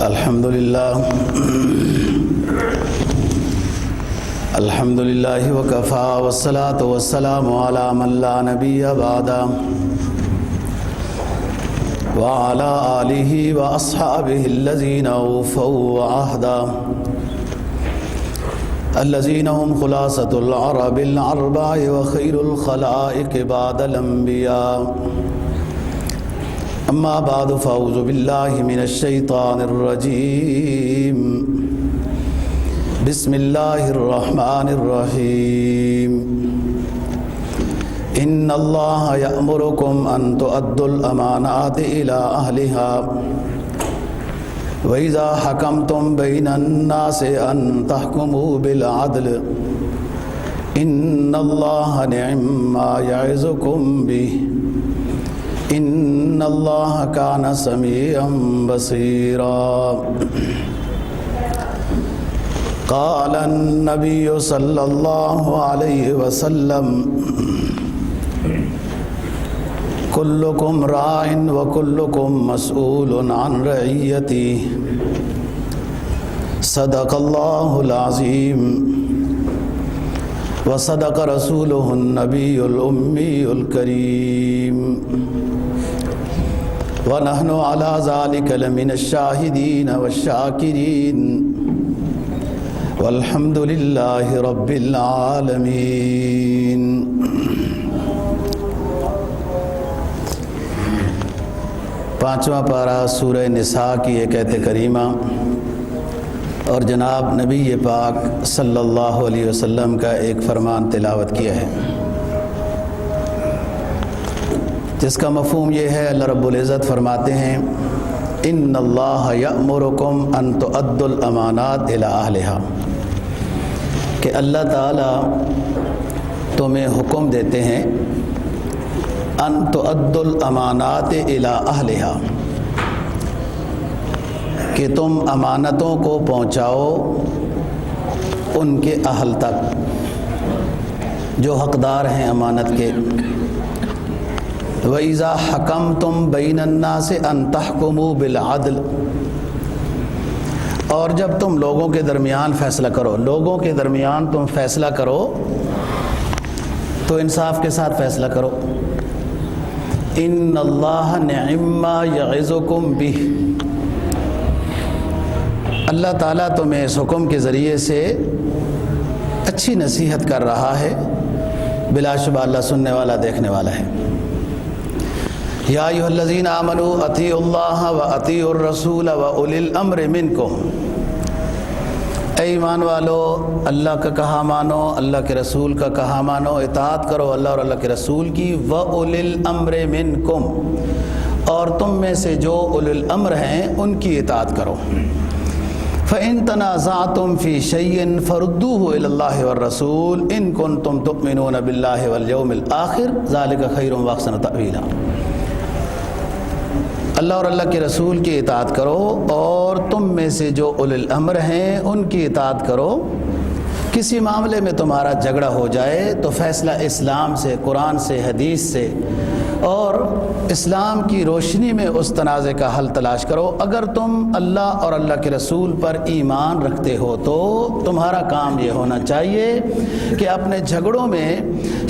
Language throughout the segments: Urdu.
الحمدللہ وکفا والصلاة والسلام علی من لا نبی بعدہ وعلی آلہ واصحابہ الذین اوفوا عہدا الذین هم خلاصۃ العرب الاربع وخیر الخلائق بعد الانبیاء اما بعد فاعوذ باللہ من الشیطان الرجیم بسم اللہ الرحمن الرحیم ان اللہ یأمرکم ان تؤدوا الامانات الی اہلها وَإِذَا حَكَمْتُمْ بَيْنَ النَّاسِ أَن تَحْكُمُوا بِالْعَدْلِ إِنَّ اللَّهَ نِعِمَّا يَعِظُكُمْ بِهِ إِنَّ اللَّهَ كَانَ سَمِيعًا بَصِيرًا قَالَ النَّبِيُّ صَلَّى اللَّهُ عَلَيْهِ وَسَلَّمَ کلکم راع وکلکم مسئول عن رعیته صدق اللہ العظیم وصدق رسولہ النبی الامی الکریم ونحن علی ذلک لمن الشاہدین والشاکرین والحمد للہ رب العالمین۔ پانچواں پارہ سورہ نساء کی ایک آیت کریمہ اور جناب نبی پاک صلی اللہ علیہ وسلم کا ایک فرمان تلاوت کیا ہے، جس کا مفہوم یہ ہے، اللہ رب العزت فرماتے ہیں ان اللہ یأمرکم ان تؤدوا الامانات الی اہلہا، کہ اللہ تعالیٰ تمہیں حکم دیتے ہیں ان تؤدوا الامانات الی اہلہا، کہ تم امانتوں کو پہنچاؤ ان کے اہل تک جو حقدار ہیں امانت کے۔ وَإِذَا حَكَمْتُمْ بَيْنَ النَّاسِ أَن تَحْكُمُوا بِالْعَدْلِ، اور جب تم لوگوں کے درمیان فیصلہ کرو، لوگوں کے درمیان تم فیصلہ کرو تو انصاف کے ساتھ فیصلہ کرو۔ ان اللہ نعم ما یعظکم بہ، اللہ تعالیٰ تمہیں اس حکم کے ذریعے سے اچھی نصیحت کر رہا ہے، بلا شبہ اللہ سننے والا دیکھنے والا ہے۔ یا ایھا الذین آمنوا اطیعوا اللہ واطیعوا الرسول واولی الامر منکم، اے ایمان والو اللہ کا کہا مانو، اللہ کے رسول کا کہا مانو، اطاعت کرو اللہ اور اللہ کے رسول کی، وَأُولِي الْأَمْرِ مِنْكُمْ، اور تم میں سے جو اولی الامر ہیں ان کی اطاعت کرو۔ فَإِن تَنَازَعْتُمْ فِي شَيْءٍ فَرُدُّوهُ إِلَى اللَّهِ وَالرَّسُولِ إِن كُنتُمْ تُؤْمِنُونَ بِاللَّهِ وَالْيَوْمِ الْآخِرِ ذَلِكَ خَيْرٌ وَأَحْسَنُ تَأْوِيلًا، اللہ اور اللہ کے رسول کی اطاعت کرو، اور تم میں سے جو اولی الامر ہیں ان کی اطاعت کرو۔ کسی معاملے میں تمہارا جھگڑا ہو جائے تو فیصلہ اسلام سے، قرآن سے، حدیث سے اور اسلام کی روشنی میں اس تنازع کا حل تلاش کرو۔ اگر تم اللہ اور اللہ کے رسول پر ایمان رکھتے ہو تو تمہارا کام یہ ہونا چاہیے کہ اپنے جھگڑوں میں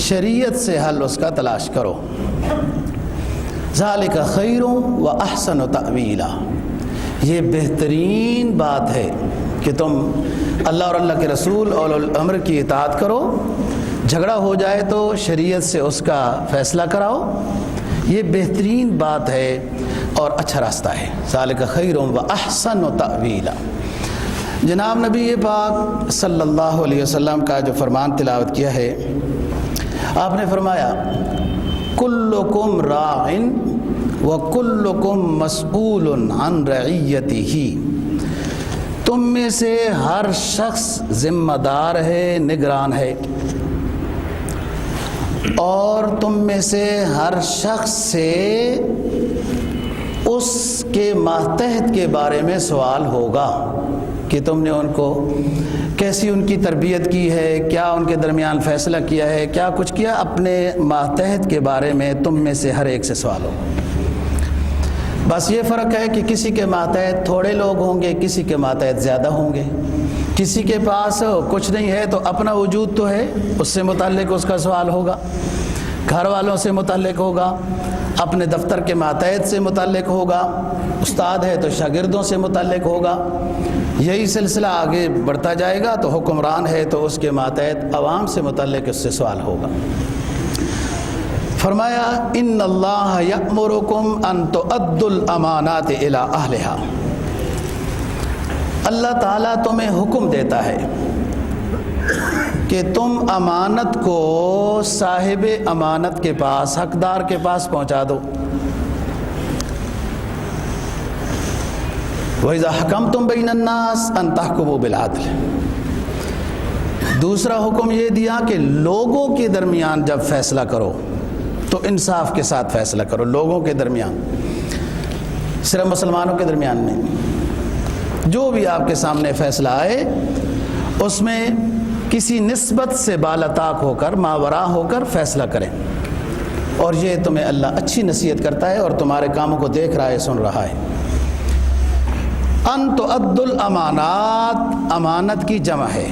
شریعت سے حل اس کا تلاش کرو۔ ذالک خیر و احسن تأویلا، یہ بہترین بات ہے کہ تم اللہ اور اللہ کے رسول اور الامر کی اطاعت کرو، جھگڑا ہو جائے تو شریعت سے اس کا فیصلہ کراؤ، یہ بہترین بات ہے اور اچھا راستہ ہے۔ ذالک خیر و احسن تأویلا۔ جناب نبی پاک صلی اللہ علیہ وسلم کا جو فرمان تلاوت کیا ہے، آپ نے فرمایا کلکم راع وکلکم مسئول عن رعیتہ، تم میں سے ہر شخص ذمہ دار ہے، نگران ہے، اور تم میں سے ہر شخص سے اس کے ماتحت کے بارے میں سوال ہوگا کہ تم نے ان کو کیسی ان کی تربیت کی ہے، کیا ان کے درمیان فیصلہ کیا ہے، کیا کچھ کیا، اپنے ماتحت کے بارے میں تم میں سے ہر ایک سے سوال ہو۔ بس یہ فرق ہے کہ کسی کے ماتحت تھوڑے لوگ ہوں گے، کسی کے ماتحت زیادہ ہوں گے۔ کسی کے پاس کچھ نہیں ہے تو اپنا وجود تو ہے، اس سے متعلق اس کا سوال ہوگا، گھر والوں سے متعلق ہوگا، اپنے دفتر کے ماتحت سے متعلق ہوگا، استاد ہے تو شاگردوں سے متعلق ہوگا، یہی سلسلہ آگے بڑھتا جائے گا۔ تو حکمران ہے تو اس کے ماتحت عوام سے متعلق اس سے سوال ہوگا۔ فرمایا ان اللہ یأمرکم ان تؤدوا الامانات الی اہلہا، اللہ تعالیٰ تمہیں حکم دیتا ہے کہ تم امانت کو صاحب امانت کے پاس، حقدار کے پاس پہنچا دو۔ وَإِذَا حَكَمْتُمْ بَيْنَ النَّاسِ أَن تَحْكُمُوا بِالْعَدْلِ، دوسرا حکم یہ دیا کہ لوگوں کے درمیان جب فیصلہ کرو تو انصاف کے ساتھ فیصلہ کرو۔ لوگوں کے درمیان، صرف مسلمانوں کے درمیان نہیں، جو بھی آپ کے سامنے فیصلہ آئے اس میں کسی نسبت سے بالاتاق ہو کر، ماوراء ہو کر فیصلہ کریں۔ اور یہ تمہیں اللہ اچھی نصیحت کرتا ہے اور تمہارے کاموں کو دیکھ رہا ہے، سن رہا ہے۔ ان تؤدوا الامانات، امانت کی جمع ہے۔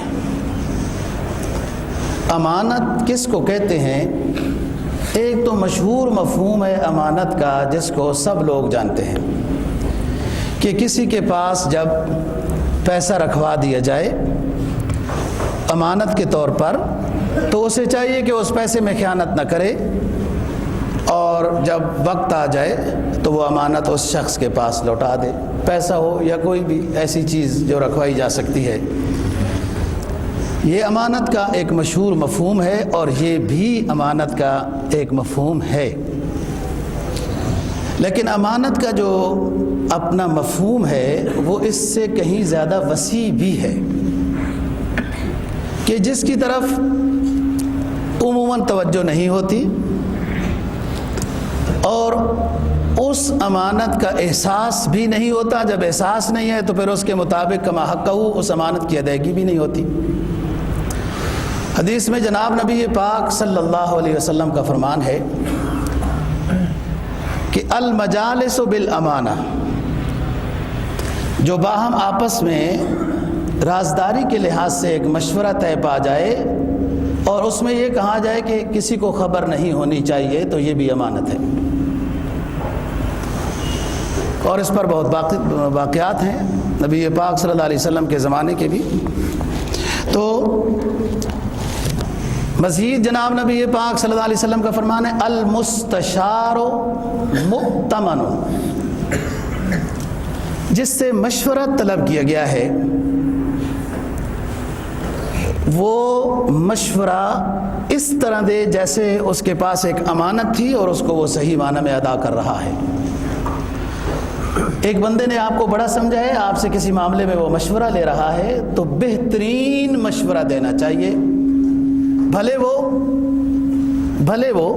امانت کس کو کہتے ہیں؟ ایک تو مشہور مفہوم ہے امانت کا جس کو سب لوگ جانتے ہیں کہ کسی کے پاس جب پیسہ رکھوا دیا جائے امانت کے طور پر تو اسے چاہیے کہ اس پیسے میں خیانت نہ کرے، اور جب وقت آ جائے تو وہ امانت اس شخص کے پاس لوٹا دے، پیسہ ہو یا کوئی بھی ایسی چیز جو رکھوائی جا سکتی ہے۔ یہ امانت کا ایک مشہور مفہوم ہے، اور یہ بھی امانت کا ایک مفہوم ہے۔ لیکن امانت کا جو اپنا مفہوم ہے وہ اس سے کہیں زیادہ وسیع بھی ہے کہ جس کی طرف عموماً توجہ نہیں ہوتی، اور اس امانت کا احساس بھی نہیں ہوتا۔ جب احساس نہیں ہے تو پھر اس کے مطابق کما حقہ اس امانت کی ادائیگی بھی نہیں ہوتی۔ حدیث میں جناب نبی پاک صلی اللہ علیہ وسلم کا فرمان ہے کہ المجالس بالامانہ، جو باہم آپس میں رازداری کے لحاظ سے ایک مشورہ طے پا جائے اور اس میں یہ کہا جائے کہ کسی کو خبر نہیں ہونی چاہیے، تو یہ بھی امانت ہے۔ اور اس پر بہت واقعات ہیں نبی پاک صلی اللہ علیہ وسلم کے زمانے کے بھی۔ تو مزید جناب نبی پاک صلی اللہ علیہ وسلم کا فرمان ہے المستشار مؤتمن، جس سے مشورہ طلب کیا گیا ہے وہ مشورہ اس طرح دے جیسے اس کے پاس ایک امانت تھی اور اس کو وہ صحیح معنی میں ادا کر رہا ہے۔ ایک بندے نے آپ کو بڑا سمجھا ہے، آپ سے کسی معاملے میں وہ مشورہ لے رہا ہے تو بہترین مشورہ دینا چاہیے، بھلے وہ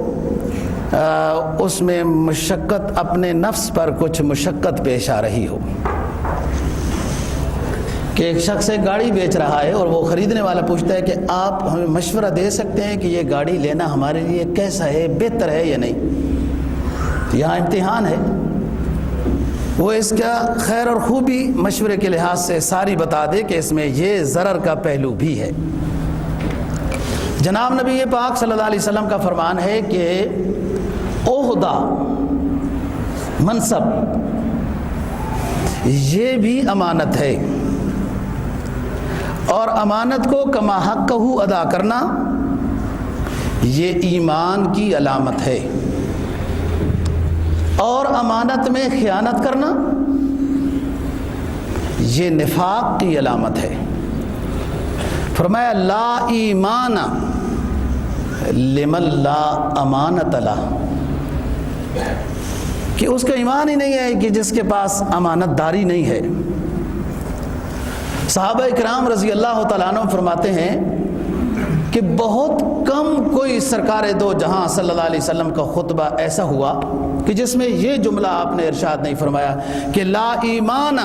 اس میں مشقت، اپنے نفس پر کچھ مشقت پیش آ رہی ہو۔ کہ ایک شخص ایک گاڑی بیچ رہا ہے اور وہ خریدنے والا پوچھتا ہے کہ آپ ہمیں مشورہ دے سکتے ہیں کہ یہ گاڑی لینا ہمارے لیے کیسا ہے، بہتر ہے یا نہیں؟ یہاں امتحان ہے، وہ اس کا خیر اور خوبی مشورے کے لحاظ سے ساری بتا دے کہ اس میں یہ ضرر کا پہلو بھی ہے۔ جناب نبی پاک صلی اللہ علیہ وسلم کا فرمان ہے کہ عہدہ، منصب، یہ بھی امانت ہے، اور امانت کو کما حقہ ادا کرنا یہ ایمان کی علامت ہے، اور امانت میں خیانت کرنا یہ نفاق کی علامت ہے۔ فرمایا لا ایمان لمن لا امانت لہ، کہ اس کا ایمان ہی نہیں ہے کہ جس کے پاس امانت داری نہیں ہے۔ صحابہ کرام رضی اللہ تعالیٰ عنہ فرماتے ہیں کہ بہت کم کوئی سرکار دو جہاں صلی اللہ علیہ وسلم کا خطبہ ایسا ہوا کہ جس میں یہ جملہ آپ نے ارشاد نہیں فرمایا کہ لا ایمان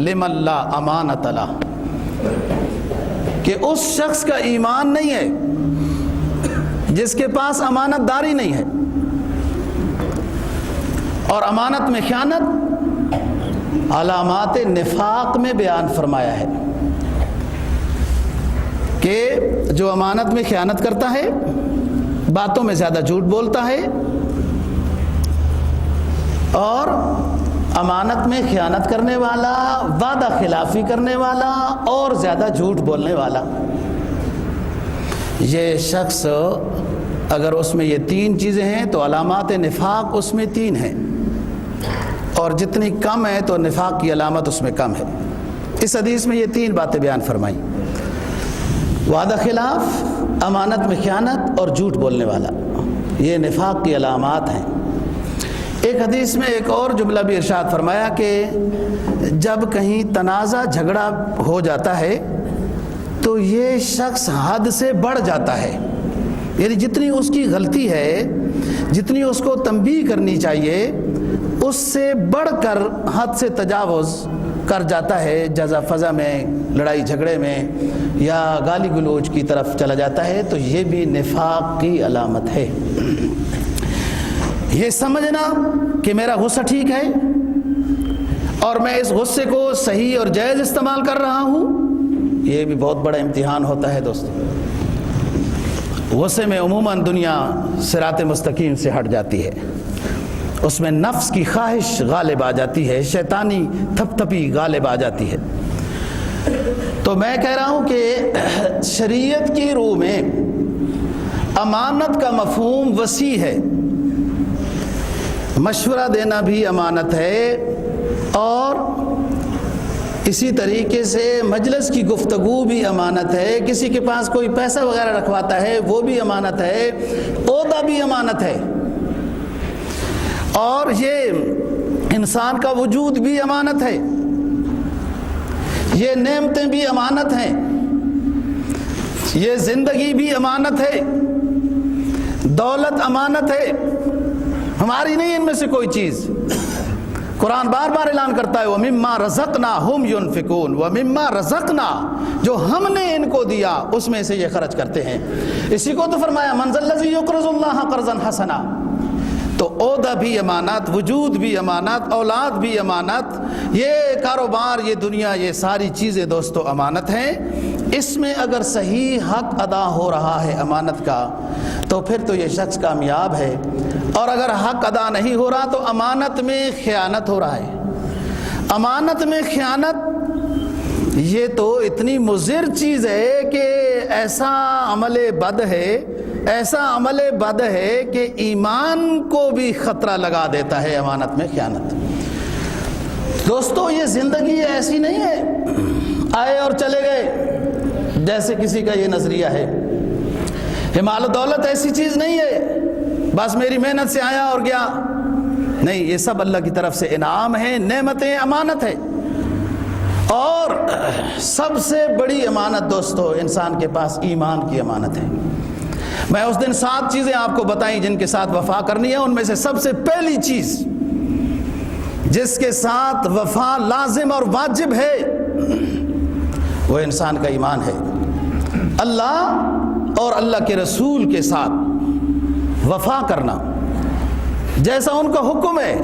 لمن لا امانت لہ، کہ اس شخص کا ایمان نہیں ہے جس کے پاس امانت داری نہیں ہے، اور امانت میں خیانت علامات نفاق میں بیان فرمایا ہے کہ جو امانت میں خیانت کرتا ہے، باتوں میں زیادہ جھوٹ بولتا ہے، اور امانت میں خیانت کرنے والا، وعدہ خلافی کرنے والا اور زیادہ جھوٹ بولنے والا، یہ شخص اگر اس میں یہ 3 چیزیں ہیں تو علامات نفاق اس میں 3 ہیں، اور جتنی کم ہے تو نفاق کی علامت اس میں کم ہے۔ اس حدیث میں یہ 3 باتیں بیان فرمائیں: وعدہ خلاف، امانت میں خیانت اور جھوٹ بولنے والا، یہ نفاق کی علامات ہیں۔ ایک حدیث میں ایک اور جملہ بھی ارشاد فرمایا کہ جب کہیں تنازع جھگڑا ہو جاتا ہے تو یہ شخص حد سے بڑھ جاتا ہے، یعنی جتنی اس کی غلطی ہے، جتنی اس کو تنبیہ کرنی چاہیے، اس سے بڑھ کر حد سے تجاوز کر جاتا ہے، جزا فضا میں، لڑائی جھگڑے میں، یا گالی گلوچ کی طرف چلا جاتا ہے، تو یہ بھی نفاق کی علامت ہے۔ یہ سمجھنا کہ میرا غصہ ٹھیک ہے اور میں اس غصے کو صحیح اور جائز استعمال کر رہا ہوں، یہ بھی بہت بڑا امتحان ہوتا ہے دوستو۔ غصے میں عموماً دنیا صراط مستقیم سے ہٹ جاتی ہے، اس میں نفس کی خواہش غالب آ جاتی ہے، شیطانی تھپ تھپی غالب آ جاتی ہے۔ تو میں کہہ رہا ہوں کہ شریعت کی روح میں امانت کا مفہوم وسیع ہے، مشورہ دینا بھی امانت ہے، اور اسی طریقے سے مجلس کی گفتگو بھی امانت ہے، کسی کے پاس کوئی پیسہ وغیرہ رکھواتا ہے وہ بھی امانت ہے، عہدہ بھی امانت ہے، اور یہ انسان کا وجود بھی امانت ہے، یہ نعمتیں بھی امانت ہیں، یہ زندگی بھی امانت ہے، دولت امانت ہے، ہماری نہیں ان میں سے کوئی چیز۔ قرآن بار بار اعلان کرتا ہے وَمِمَّا رَزَقْنَاهُمْ يُنْفِقُونَ وَمِمَّا رَزَقْنَا، جو ہم نے ان کو دیا اس میں سے یہ خرچ کرتے ہیں۔ اسی کو تو فرمایا مَنْ ذَا الَّذِي يُقْرِضُ اللَّهَ قَرْضًا حَسَنًا۔ تو عہدہ بھی امانت، وجود بھی امانت، اولاد بھی امانت، یہ کاروبار، یہ دنیا، یہ ساری چیزیں دوستو امانت ہیں۔ اس میں اگر صحیح حق ادا ہو رہا ہے امانت کا تو پھر تو یہ شخص کامیاب ہے، اور اگر حق ادا نہیں ہو رہا تو امانت میں خیانت ہو رہا ہے۔ امانت میں خیانت یہ تو اتنی مضر چیز ہے کہ ایسا عمل بد ہے، ایسا عمل بد ہے کہ ایمان کو بھی خطرہ لگا دیتا ہے امانت میں خیانت۔ دوستو یہ زندگی ایسی نہیں ہے آئے اور چلے گئے جیسے کسی کا یہ نظریہ ہے، مال و دولت ایسی چیز نہیں ہے بس میری محنت سے آیا اور گیا، نہیں، یہ سب اللہ کی طرف سے انعام ہے، نعمتیں، امانت ہے۔ اور سب سے بڑی امانت دوستو انسان کے پاس ایمان کی امانت ہے۔ میں اس دن 7 چیزیں آپ کو بتائیں جن کے ساتھ وفا کرنی ہے، ان میں سے سب سے پہلی چیز جس کے ساتھ وفا لازم اور واجب ہے وہ انسان کا ایمان ہے۔ اللہ اور اللہ کے رسول کے ساتھ وفا کرنا، جیسا ان کا حکم ہے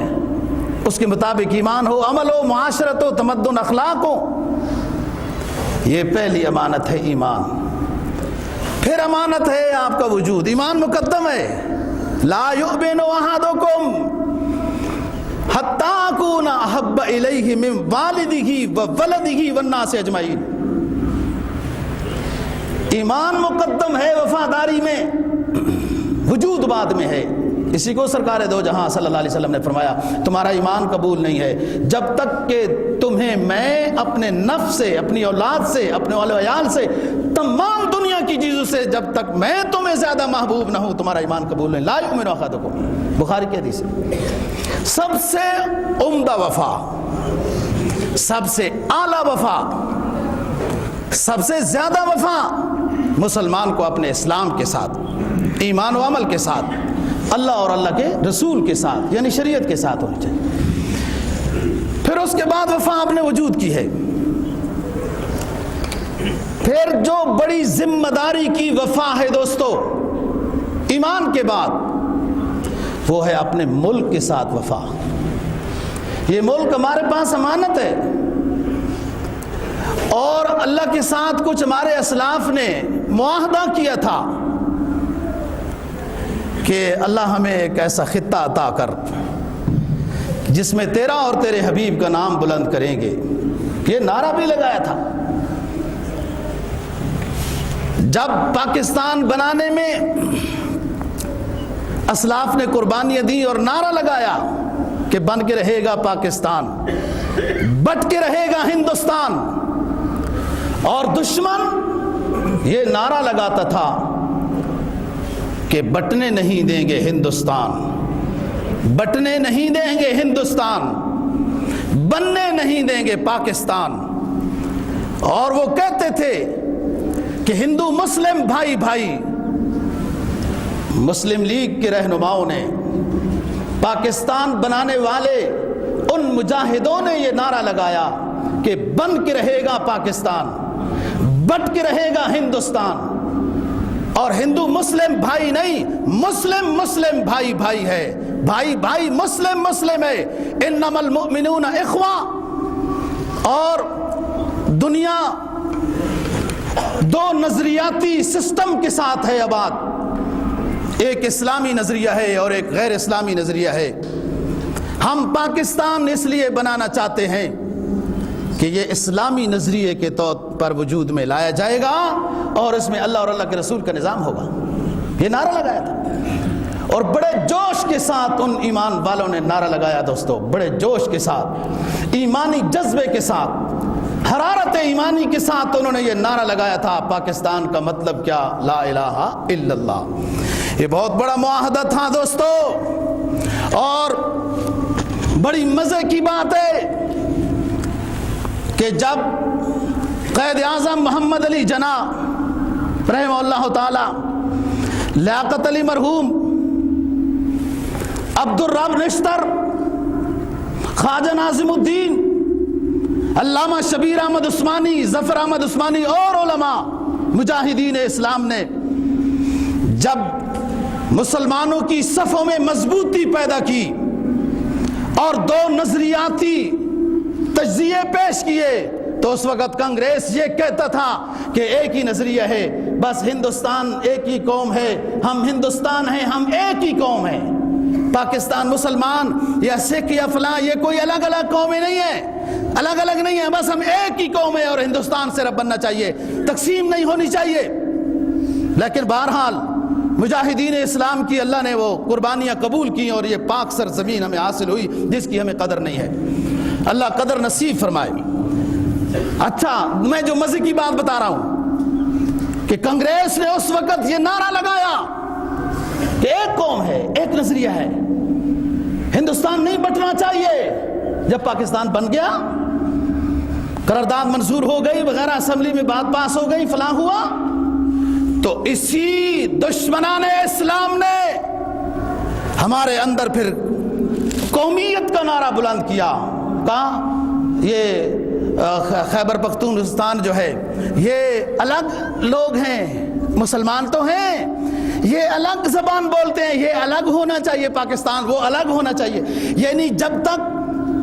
اس کے مطابق ایمان ہو، عمل ہو، معاشرت ہو، تمدن، اخلاق ہو، یہ پہلی امانت ہے ایمان۔ پھر امانت ہے آپ کا وجود، ایمان مقدم ہے۔ لا یؤمن احدکم حتی اکون احب الیہ من والدہ وولدہ والناس اجمعین۔ ایمان مقدم ہے وفاداری میں، وجود بعد میں ہے۔ اسی کو سرکار دو جہاں صلی اللہ علیہ وسلم نے فرمایا تمہارا ایمان قبول نہیں ہے جب تک کہ تمہیں میں اپنے نفس سے، اپنی اولاد سے، اپنے والے عیال سے، تمام دنیا کی چیزوں سے جب تک میں تمہیں زیادہ محبوب نہ ہوں تمہارا ایمان قبول نہیں۔ لا یؤمن احدکم، بخاری کی حدیث ہے۔ سب سے عمدہ وفا، سب سے اعلیٰ وفا، سب سے زیادہ وفا مسلمان کو اپنے اسلام کے ساتھ، ایمان و عمل کے ساتھ، اللہ اور اللہ کے رسول کے ساتھ، یعنی شریعت کے ساتھ ہونی چاہیے۔ پھر اس کے بعد وفا اپنے وجود کی ہے۔ پھر جو بڑی ذمہ داری کی وفا ہے دوستو ایمان کے بعد، وہ ہے اپنے ملک کے ساتھ وفا۔ یہ ملک ہمارے پاس امانت ہے، اور اللہ کے ساتھ کچھ ہمارے اسلاف نے معاہدہ کیا تھا کہ اللہ ہمیں ایک ایسا خطہ عطا کر جس میں تیرا اور تیرے حبیب کا نام بلند کریں گے. یہ نعرہ بھی لگایا تھا جب پاکستان بنانے میں اسلاف نے قربانیاں دی اور نعرہ لگایا کہ بن کے رہے گا پاکستان، بٹ کے رہے گا ہندوستان. اور دشمن یہ نعرہ لگاتا تھا کہ بٹنے نہیں دیں گے ہندوستان، بٹنے نہیں دیں گے ہندوستان، بننے نہیں دیں گے پاکستان. اور وہ کہتے تھے کہ ہندو مسلم بھائی بھائی. مسلم لیگ کے رہنماؤں نے، پاکستان بنانے والے ان مجاہدوں نے یہ نعرہ لگایا کہ بن کے رہے گا پاکستان، بٹ کے رہے گا ہندوستان. اور ہندو مسلم بھائی نہیں، مسلم مسلم بھائی بھائی ہے، بھائی بھائی مسلم مسلم ہے. انما المؤمنون اخوہ. اور دنیا دو نظریاتی سسٹم کے ساتھ ہے آباد، ایک اسلامی نظریہ ہے اور ایک غیر اسلامی نظریہ ہے. ہم پاکستان اس لیے بنانا چاہتے ہیں کہ یہ اسلامی نظریے کے طور پر وجود میں لایا جائے گا اور اس میں اللہ اور اللہ کے رسول کا نظام ہوگا. یہ نعرہ لگایا تھا اور بڑے جوش کے ساتھ ان ایمان والوں نے نعرہ لگایا دوستو، بڑے جوش کے ساتھ، ایمانی جذبے کے ساتھ، حرارت ایمانی کے ساتھ انہوں نے یہ نعرہ لگایا تھا پاکستان کا مطلب کیا؟ لا الہ الا اللہ. یہ بہت بڑا معاہدہ تھا دوستو. اور بڑی مزے کی بات ہے کہ جب قائد اعظم محمد علی جناح رحمہ اللہ تعالی، لیاقت علی مرحوم، عبد الرب نشتر، خواجہ ناظم الدین، علامہ شبیر احمد عثمانی، ظفر احمد عثمانی اور علماء مجاہدین اسلام نے جب مسلمانوں کی صفوں میں مضبوطی پیدا کی اور دو نظریاتی تجزیے پیش کیے، تو اس وقت کانگریس یہ کہتا تھا کہ ایک ہی نظریہ ہے، بس ہندوستان ایک ہی قوم ہے، ہم ہندوستان ہیں، ہم ایک ہی قوم ہیں. پاکستان مسلمان یا سکھ یا فلاں یہ کوئی الگ الگ قومیں نہیں ہیں، الگ الگ نہیں ہیں، بس ہم ایک ہی قوم ہیں اور ہندوستان سے رب بننا چاہیے، تقسیم نہیں ہونی چاہیے. لیکن بہرحال مجاہدین اسلام کی اللہ نے وہ قربانیاں قبول کی اور یہ پاک سرزمین ہمیں حاصل ہوئی جس کی ہمیں قدر نہیں ہے. اللہ قدر نصیب فرمائے. اچھا، میں جو مزے کی بات بتا رہا ہوں کہ کانگریس نے اس وقت یہ نعرہ لگایا کہ ایک قوم ہے، ایک نظریہ ہے، ہندوستان نہیں بٹنا چاہیے. جب پاکستان بن گیا، قرارداد منظور ہو گئی وغیرہ، اسمبلی میں بات پاس ہو گئی، فلاں ہوا، تو اسی دشمنان اسلام نے ہمارے اندر پھر قومیت کا نعرہ بلند کیا. کہا یہ خیبر پختونخوا جو ہے یہ الگ لوگ ہیں، مسلمان تو ہیں، یہ الگ زبان بولتے ہیں، یہ الگ ہونا چاہیے، پاکستان وہ الگ ہونا چاہیے. یعنی جب تک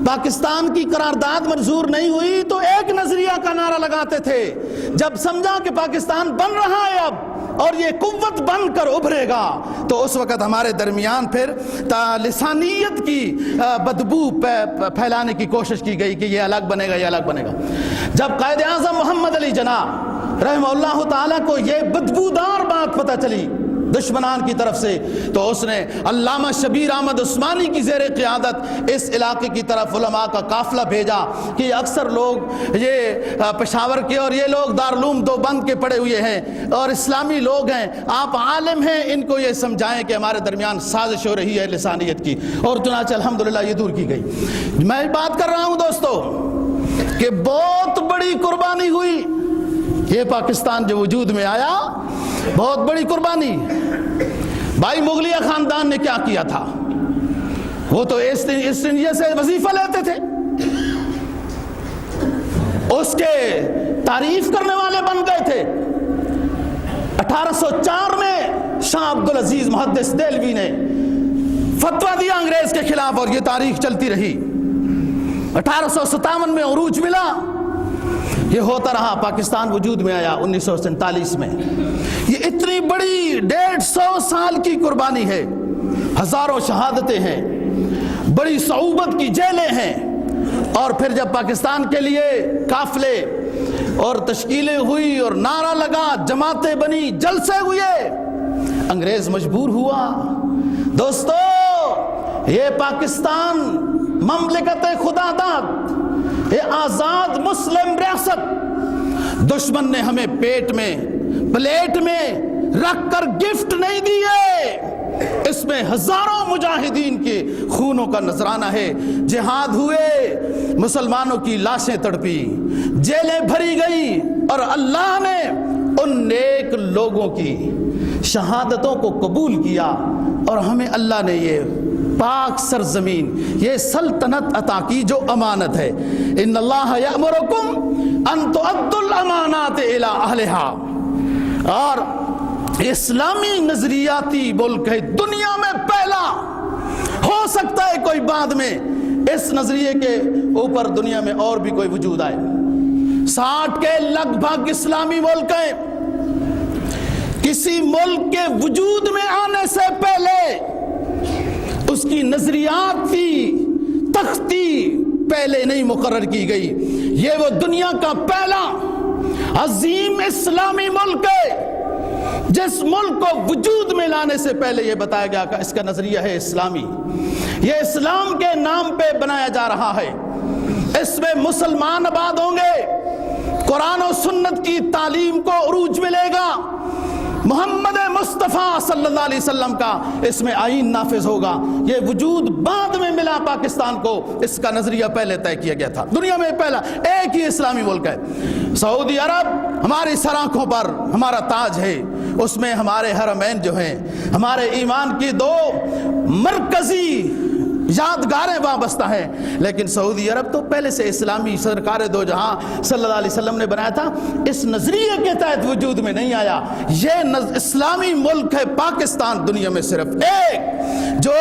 پاکستان کی قرارداد منظور نہیں ہوئی تو ایک نظریہ کا نعرہ لگاتے تھے. جب سمجھا کہ پاکستان بن رہا ہے اب اور یہ قوت بن کر ابھرے گا، تو اس وقت ہمارے درمیان پھر لسانیت کی بدبو پھیلانے کی کوشش کی گئی کہ یہ الگ بنے گا، یہ الگ بنے گا. جب قائد اعظم محمد علی جناح رحمہ اللہ تعالیٰ کو یہ بدبودار بات پتہ چلی دشمنان کی طرف سے، تو اس نے علامہ شبیر احمد عثمانی کی زیر قیادت اس علاقے کی طرف علماء کا قافلہ بھیجا کہ اکثر لوگ یہ پشاور کے اور یہ لوگ دارالعلوم دیوبند کے پڑھے ہوئے ہیں اور اسلامی لوگ ہیں، آپ عالم ہیں، ان کو یہ سمجھائیں کہ ہمارے درمیان سازش ہو رہی ہے لسانیت کی. اور چنانچہ الحمدللہ یہ دور کی گئی. میں بات کر رہا ہوں دوستو کہ بہت بڑی قربانی ہوئی. یہ پاکستان جو وجود میں آیا بہت بڑی قربانی. بھائی مغلیہ خاندان نے کیا کیا تھا؟ وہ تو ایسٹ انڈیا سے وظیفہ لیتے تھے، اس کے تعریف کرنے والے بن گئے تھے. 1804 میں شاہ عبدالعزیز محدث دہلوی نے فتویٰ دیا انگریز کے خلاف اور یہ تاریخ چلتی رہی. 1857 میں عروج ملا، یہ ہوتا رہا، پاکستان وجود میں آیا 1947 میں۔ یہ اتنی بڑی 150 سال کی قربانی ہے، ہزاروں شہادتیں ہیں، بڑی صعوبت کی جیلیں ہیں، اور پھر جب پاکستان کے لیے قافلے اور تشکیلیں ہوئی اور نعرہ لگا، جماعتیں بنی، جلسے ہوئے، انگریز مجبور ہوا۔ دوستو، یہ پاکستان مملکت خدا داد، یہ آزاد مسلم ریاست، دشمن نے ہمیں پیٹ میں پلیٹ میں رکھ کر گفٹ نہیں دیے، اس میں ہزاروں مجاہدین کے خونوں کا نذرانہ ہے۔ جہاد ہوئے، مسلمانوں کی لاشیں تڑپی، جیلیں بھری گئی، اور اللہ نے ان نیک لوگوں کی شہادتوں کو قبول کیا، اور ہمیں اللہ نے یہ پاک سرزمین، یہ سلطنت عطا کی جو امانت ہے۔ ان اللہ یأمرکم ان تؤدوا الامانات الی اہلہا، اور اسلامی نظریاتی ملک ہے، دنیا میں پہلا، ہو سکتا ہے کوئی بعد میں اس نظریے کے اوپر دنیا میں اور بھی کوئی وجود آئے۔ 60 کے لگ بھگ اسلامی ملک ہیں، کسی ملک کے وجود میں آنے سے پہلے اس کی نظریاتی تختی پہلے نہیں مقرر کی گئی۔ یہ وہ دنیا کا پہلا عظیم اسلامی ملک ہے جس ملک کو وجود میں لانے سے پہلے یہ بتایا گیا کہ اس کا نظریہ ہے اسلامی، یہ اسلام کے نام پہ بنایا جا رہا ہے، اس میں مسلمان آباد ہوں گے، قرآن و سنت کی تعلیم کو عروج ملے گا، محمد مصطفیٰ صلی اللہ علیہ وسلم کا اس میں آئین نافذ ہوگا۔ یہ وجود بعد میں ملا پاکستان کو، اس کا نظریہ پہلے طے کیا گیا تھا۔ دنیا میں پہلا ایک ہی اسلامی ملک ہے سعودی عرب، ہماری سر آنکھوں پر ہمارا تاج ہے، اس میں ہمارے حرمین جو ہیں، ہمارے ایمان کی 2 مرکزی یادگاریں وابستہ ہیں، لیکن سعودی عرب تو پہلے سے اسلامی سرکار دو جہاں صلی اللہ علیہ وسلم نے بنایا تھا، اس نظریے کے تحت وجود میں نہیں آیا۔ یہ اسلامی ملک ہے پاکستان، دنیا میں صرف ایک جو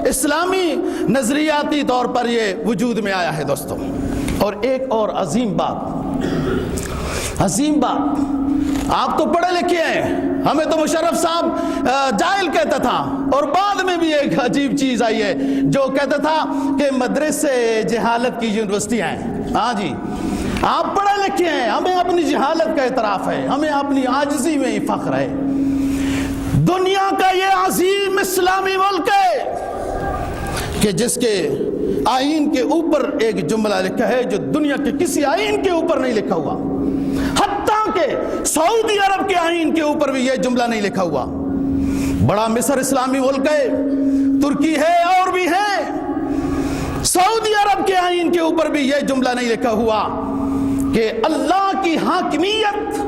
اسلامی نظریاتی طور پر یہ وجود میں آیا ہے دوستوں۔ اور ایک اور عظیم بات، آپ تو پڑھے لکھے ہیں، ہمیں تو مشرف صاحب جاہل کہتا تھا، اور بعد میں بھی ایک عجیب چیز آئی ہے جو کہتا تھا کہ مدرسے جہالت کی یونیورسٹیاں ہیں۔ ہاں جی، آپ پڑھے لکھے ہیں، ہمیں اپنی جہالت کا اعتراف ہے، ہمیں اپنی عاجزی میں ہی فخر ہے۔ دنیا کا یہ عظیم اسلامی ملک ہے کہ جس کے آئین کے اوپر ایک جملہ لکھا ہے جو دنیا کے کسی آئین کے اوپر نہیں لکھا ہوا، حتیٰ کہ سعودی عرب کے آئین کے اوپر بھی یہ جملہ نہیں لکھا ہوا۔ بڑا مصر اسلامی ملک ہے، ترکی ہے، اور بھی ہے، سعودی عرب کے آئین کے اوپر بھی یہ جملہ نہیں لکھا ہوا کہ اللہ کی حاکمیت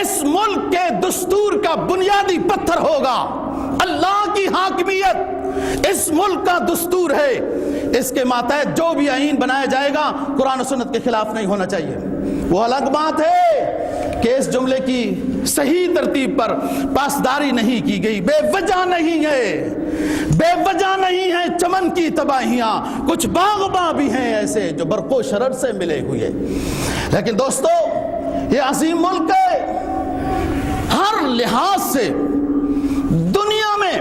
اس ملک کے دستور کا بنیادی پتھر ہوگا۔ اللہ کی حاکمیت اس ملک کا دستور ہے، اس کے ماتحت جو بھی آئین بنایا جائے گا قرآن و سنت کے خلاف نہیں ہونا چاہیے۔ وہ الگ بات ہے کہ اس جملے کی صحیح ترتیب پر پاسداری نہیں کی گئی، بے وجہ نہیں ہے چمن کی تباہیاں، کچھ باغباں بھی ہیں ایسے جو برق و شرر سے ملے ہوئے۔ لیکن دوستو، یہ عظیم ملک ہے، ہر لحاظ سے دنیا میں،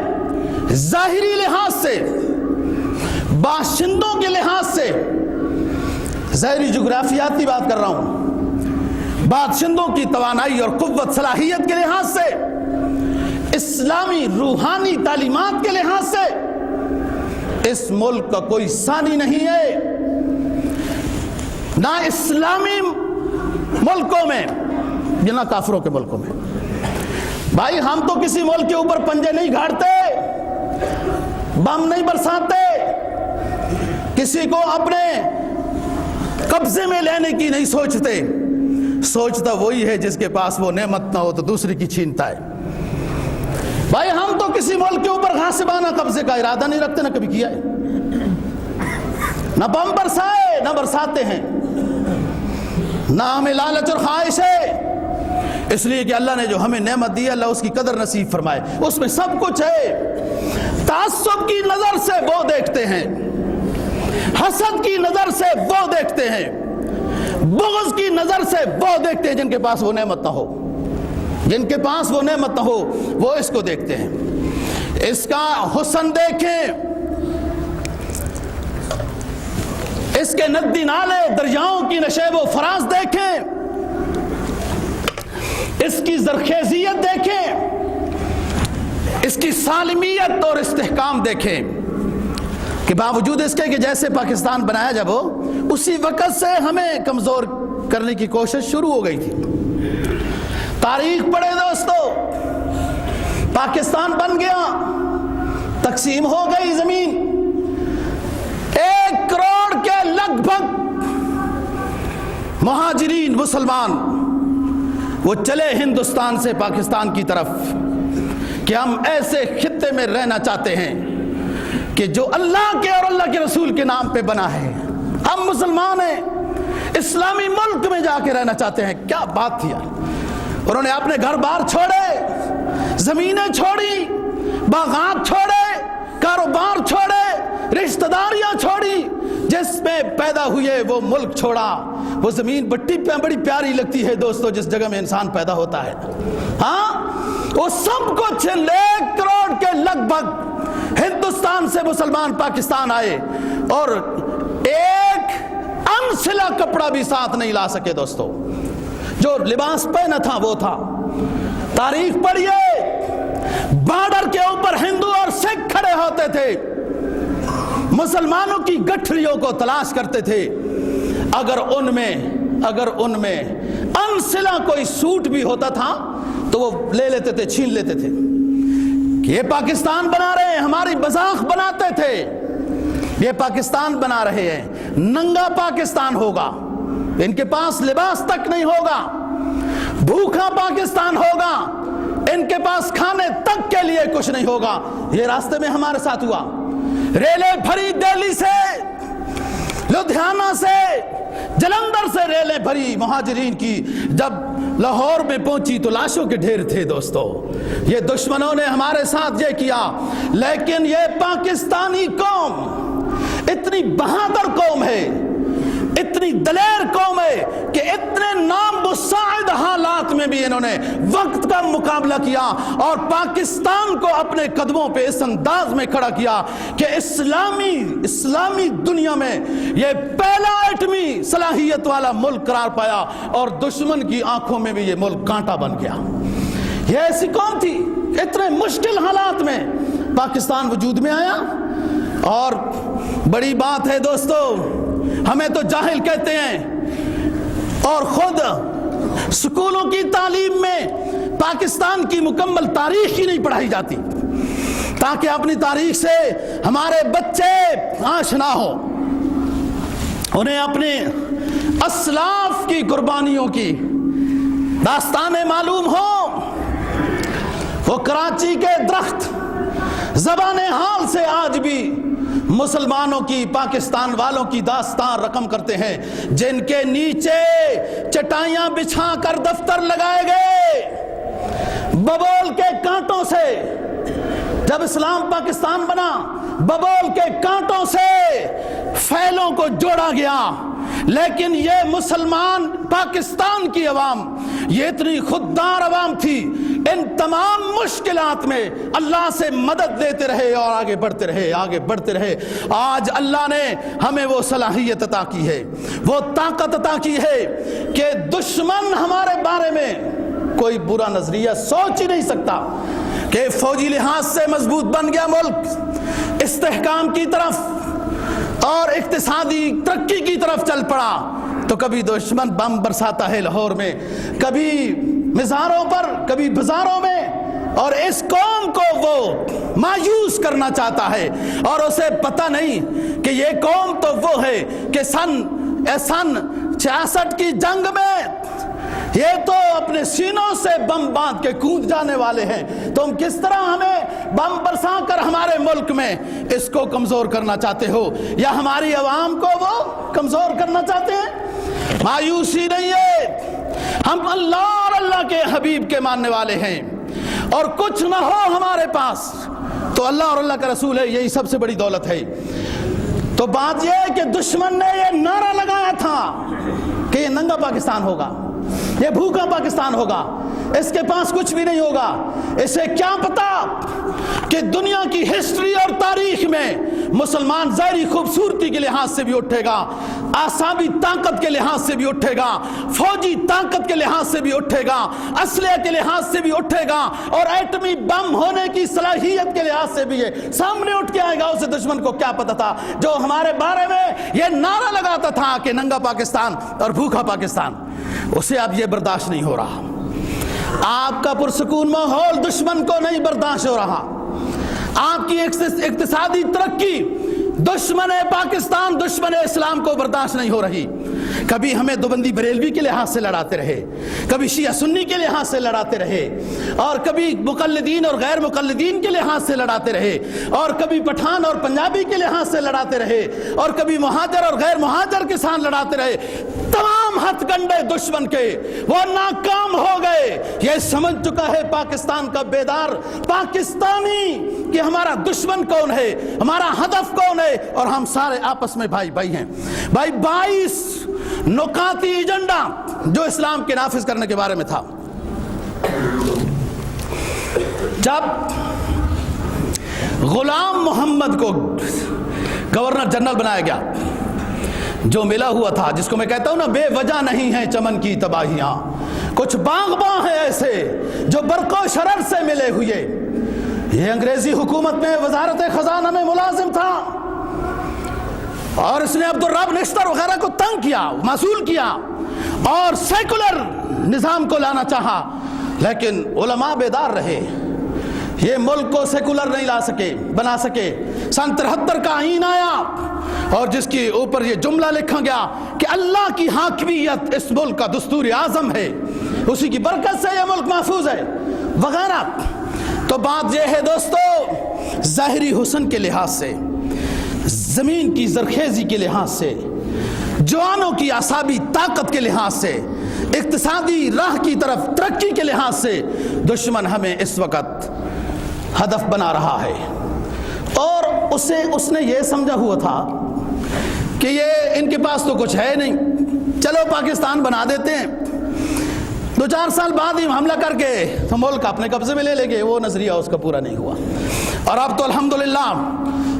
ظاہری لحاظ سے، باشندوں کے لحاظ سے، ظاہری جغرافیاتی بات کر رہا ہوں، باشندوں کی توانائی اور قوت صلاحیت کے لحاظ سے، اسلامی روحانی تعلیمات کے لحاظ سے اس ملک کا کوئی ثانی نہیں ہے، نہ اسلامی ملکوں میں نہ کافروں کے ملکوں میں۔ بھائی، ہم تو کسی ملک کے اوپر پنجے نہیں گھاڑتے، بم نہیں برساتے، کسی کو اپنے قبضے میں لینے کی نہیں سوچتے، سوچتا وہی ہے جس کے پاس وہ نعمت نہ ہو تو دوسری کی چھینتا ہے۔ بھائی، ہم تو کسی ملک کے اوپر غاصبانہ قبضے کا ارادہ نہیں رکھتے، نہ کبھی کیا ہے، نہ بم برسائے نہ برساتے ہیں، نہ ہمیں لالچ اور خواہش ہے، اس لیے کہ اللہ نے جو ہمیں نعمت دی، اللہ اس کی قدر نصیب فرمائے، اس میں سب کچھ ہے۔ تعصب کی نظر سے وہ دیکھتے ہیں، حسد کی نظر سے وہ دیکھتے ہیں، بغض کی نظر سے وہ دیکھتے ہیں جن کے پاس وہ نعمت نہ ہو، جن کے پاس وہ نعمت نہ ہو وہ اس کو دیکھتے ہیں، اس کا حسن دیکھیں، اس کے ندی نالے دریاؤں کی نشیب و فراز دیکھیں، اس کی زرخیزیت دیکھیں، اس کی سالمیت اور استحکام دیکھیں کہ باوجود اس کے کہ جیسے پاکستان بنایا جب ہو اسی وقت سے ہمیں کمزور کرنے کی کوشش شروع ہو گئی تھی۔ تاریخ پڑھے دوستو، پاکستان بن گیا، تقسیم ہو گئی زمین، 1 کروڑ کے لگ بھگ مہاجرین مسلمان وہ چلے ہندوستان سے پاکستان کی طرف کہ ہم ایسے خطے میں رہنا چاہتے ہیں کہ جو اللہ کے اور اللہ کے رسول کے نام پہ بنا ہے، ہم مسلمان ہیں، اسلامی ملک میں جا کے رہنا چاہتے ہیں۔ کیا بات تھی یار، انہوں نے اپنے گھر بار چھوڑے، زمینیں چھوڑی، باغات چھوڑے، کاروبار چھوڑے، رشتہ داریاں چھوڑی، جس میں پیدا ہوئے وہ ملک چھوڑا۔ وہ زمین بڑی پیاری لگتی ہے دوستو جس جگہ میں انسان پیدا ہوتا ہے، ہاں وہ سب کچھ 1 کروڑ کے لگ بھگ ہندوستان سے مسلمان پاکستان آئے اور ایک انسلا کپڑا بھی ساتھ نہیں لا سکے دوستو، جو لباس پہنا تھا وہ تھا۔ تاریخ پڑھیے، بارڈر کے اوپر ہندو اور سکھ کھڑے ہوتے تھے، مسلمانوں کی گٹھڑیوں کو تلاش کرتے تھے، اگر ان میں انسلا کوئی سوٹ بھی ہوتا تھا تو وہ لے لیتے تھے، چھین لیتے تھے کہ یہ پاکستان بنا رہے ہیں، ہماری مذاق بناتے تھے، یہ پاکستان بنا رہے ہیں، ننگا پاکستان ہوگا، ان کے پاس لباس تک نہیں ہوگا، بھوکا پاکستان ہوگا، ان کے پاس کھانے تک کے لیے کچھ نہیں ہوگا۔ یہ راستے میں ہمارے ساتھ ہوا، ریلیں بھری دہلی سے، لدھیانہ سے، جلندھر سے ریلیں بھری مہاجرین کی، جب لاہور میں پہنچی تو لاشوں کے ڈھیر تھے دوستو۔ یہ دشمنوں نے ہمارے ساتھ یہ کیا، لیکن یہ پاکستانی قوم اتنی بہادر قوم ہے، اتنی دلیر قوم ہے کہ اتنے نامساعد حالات میں بھی انہوں نے وقت کا مقابلہ کیا اور پاکستان کو اپنے قدموں پہ اس انداز میں کھڑا کیا کہ اسلامی دنیا میں یہ پہلا ایٹمی صلاحیت والا ملک قرار پایا اور دشمن کی آنکھوں میں بھی یہ ملک کانٹا بن گیا۔ یہ ایسی قوم تھی، اتنے مشکل حالات میں پاکستان وجود میں آیا۔ اور بڑی بات ہے دوستو، ہمیں تو جاہل کہتے ہیں اور خود سکولوں کی تعلیم میں پاکستان کی مکمل تاریخ ہی نہیں پڑھائی جاتی تاکہ اپنی تاریخ سے ہمارے بچے آشنا ہو، انہیں اپنے اسلاف کی قربانیوں کی داستانیں معلوم ہوں۔ وہ کراچی کے درخت زبان حال سے آج بھی مسلمانوں کی، پاکستان والوں کی داستان رقم کرتے ہیں، جن کے نیچے چٹائیاں بچھا کر دفتر لگائے گئے، ببول کے کانٹوں سے۔ جب اسلام پاکستان بنا، ببول کے کانٹوں سے فیلوں کو جوڑا گیا، لیکن یہ مسلمان پاکستان کی عوام یہ اتنی خوددار عوام تھی، ان تمام مشکلات میں اللہ سے مدد لیتے رہے اور آگے بڑھتے رہے۔ آج اللہ نے ہمیں وہ صلاحیت عطا کی ہے، وہ طاقت عطا کی ہے کہ دشمن ہمارے بارے میں کوئی برا نظریہ سوچ ہی نہیں سکتا کہ فوجی لحاظ سے مضبوط بن گیا ملک، استحکام کی طرف اور اقتصادی ترقی کی طرف چل پڑا، تو کبھی دشمن بم برساتا ہے لاہور میں، کبھی مزاروں پر، کبھی بازاروں میں، اور اس قوم کو وہ مایوس کرنا چاہتا ہے اور اسے پتہ نہیں کہ یہ قوم تو وہ ہے کہ سن 66 کی جنگ میں یہ تو اپنے سینوں سے بم باندھ کے کود جانے والے ہیں، تم کس طرح ہمیں بم برسا کر ہمارے ملک میں اس کو کمزور کرنا چاہتے ہو، یا ہماری عوام کو وہ کمزور کرنا چاہتے ہیں؟ مایوسی نہیں ہے، ہم اللہ اور اللہ کے حبیب کے ماننے والے ہیں، اور کچھ نہ ہو ہمارے پاس تو اللہ اور اللہ کا رسول ہے، یہی سب سے بڑی دولت ہے۔ تو بات یہ ہے کہ دشمن نے یہ نعرہ لگایا تھا کہ یہ ننگا پاکستان ہوگا، یہ بھوکا پاکستان ہوگا، اس کے پاس کچھ بھی نہیں ہوگا۔ اسے کیا پتا کہ دنیا کی ہسٹری اور تاریخ میں مسلمان ظاہری خوبصورتی کے لحاظ سے بھی اٹھے گا، اعصابی طاقت کے لحاظ سے بھی اٹھے گا، فوجی طاقت کے لحاظ سے بھی اٹھے گا، اسلحے کے لحاظ سے بھی اٹھے گا، اور ایٹمی بم ہونے کی صلاحیت کے لحاظ سے بھی یہ سامنے اٹھ کے آئے گا۔ اسے دشمن کو کیا پتا تھا جو ہمارے بارے میں یہ نعرہ لگاتا تھا کہ ننگا پاکستان اور بھوکا پاکستان، اسے اب یہ برداشت نہیں ہو رہا۔ آپ کا پرسکون ماحول دشمن کو نہیں برداشت ہو رہا، آپ کی اقتصادی ترقی دشمن پاکستان دشمن اسلام کو برداشت نہیں ہو رہی۔ کبھی ہمیں دوبندی بریلوی کے لحاظ سے لڑاتے رہے، کبھی شیعہ سنی کے لحاظ سے لڑاتے رہے، اور کبھی مقلدین اور غیر مقلدین کے لحاظ سے لڑاتے رہے، اور کبھی پٹھان اور پنجابی کے لحاظ سے لڑاتے رہے، اور کبھی مہاجر اور غیر مہاجر کے ساتھ لڑاتے رہے۔ تمام ہتھ کنڈے دشمن کے وہ ناکام ہو گئے۔ یہ سمجھ چکا ہے پاکستان کا بیدار پاکستانی کہ ہمارا دشمن کون ہے، ہمارا ہدف کون ہے، اور ہم سارے آپس میں بھائی بھائی ہیں۔ بھائی 22 نکاتی ایجنڈا جو اسلام کے نافذ کرنے کے بارے میں تھا، جب غلام محمد کو گورنر جنرل بنایا گیا، جو ملا ہوا تھا، جس کو میں کہتا ہوں نا بے وجہ نہیں ہے چمن کی تباہیاں، کچھ باغباں ہیں ایسے جو برق و شرر سے ملے ہوئے۔ یہ انگریزی حکومت میں وزارت خزانہ میں ملازم تھا، اور اس نے عبدالرب نشتر وغیرہ کو تنگ کیا، معزول کیا، اور سیکولر نظام کو لانا چاہا، لیکن علماء بیدار رہے۔ یہ ملک کو سیکولر نہیں بنا سکے۔ سن 73 کا آئین آیا، اور جس کے اوپر یہ جملہ لکھا گیا کہ اللہ کی حاکمیت اس ملک کا دستور اعظم ہے، اسی کی برکت سے یہ ملک محفوظ ہے، وغیرہ۔ تو بات یہ ہے دوستو، ظاہری حسن کے لحاظ سے، زمین کی زرخیزی کے لحاظ سے، جوانوں کی اعصابی طاقت کے لحاظ سے، اقتصادی راہ کی طرف ترقی کے لحاظ سے، دشمن ہمیں اس وقت ہدف بنا رہا ہے۔ اور اس نے یہ سمجھا ہوا تھا کہ یہ ان کے پاس تو کچھ ہے نہیں، چلو پاکستان بنا دیتے ہیں، 2-4 سال بعد ہی حملہ کر کے تو ملک اپنے قبضے میں لے لیں گے۔ وہ نظریہ اس کا پورا نہیں ہوا، اور اب تو الحمدللہ